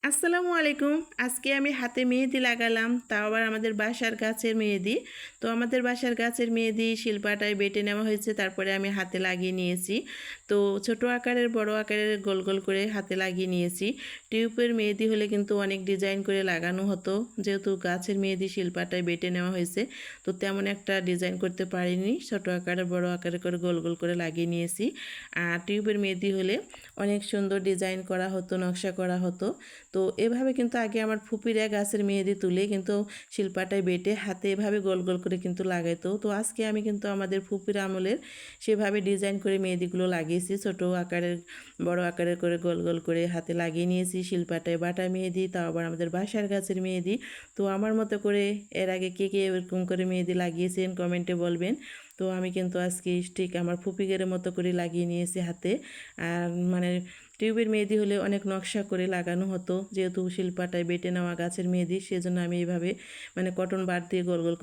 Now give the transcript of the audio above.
আসসালামু আলাইকুম। আজকে আমি হাতে মেহেদি লাগালাম, তাও আবার আমাদের বাসার গাছের মেহেদি। তো আমাদের বাসার গাছের মেহেদি শিলপাটায় বেটে নেওয়া হয়েছে, তারপরে আমি হাতে লাগিয়ে নিয়েছি। তো ছোট আকারের বড় আকারের গোল গোল করে হাতে লাগিয়ে নিয়েছি। টিউবের মেহেদি হলে কিন্তু অনেক ডিজাইন করে লাগানো হতো, যেহেতু গাছের মেহেদি শিলপাটায় বেটে নেওয়া হয়েছে তো তেমন একটা ডিজাইন করতে পারিনি। ছোট আকারের বড় আকারে করে গোল গোল করে লাগিয়ে নিয়েছি। আর টিউবের মেহেদি হলে অনেক সুন্দর ডিজাইন করা হতো, নকশা করা হতো। তো এভাবে কিন্তু আগে আমার ফুপিরা গাছের মেহেদি তুলে কিন্তু শিলপাটায় বেটে হাতে এভাবে গোল গোল করে কিন্তু লাগাইতো। তো আজকে আমি কিন্তু আমাদের ফুপির আমলের সেভাবে ডিজাইন করে মেহেদিগুলো লাগিয়েছি, ছোট আকারের বড় আকারের করে গোল গোল করে হাতে লাগিয়ে নিয়েছি। শিলপাটায় বাটা মেহেদি, তাও আবার আমাদের বাসার গাছের মেহেদি। তো আমার মতো করে এর আগে কে কে এরকম করে মেহেদি লাগিয়েছেন কমেন্টে বলবেন। তো আমি কিন্তু আজকে ঠিক আমার ফুপিগের মতো করে লাগিয়ে নিয়েছি হাতে। আর মানে টিউবের মেহেদি হলে অনেক নকশা করে লাগানো হতো, যেহেতু শিলপাটায় বেটে নেওয়া গাছের মেহেদি, সেজন্য আমি এইভাবে কটন বার দিয়ে গোল গোল করে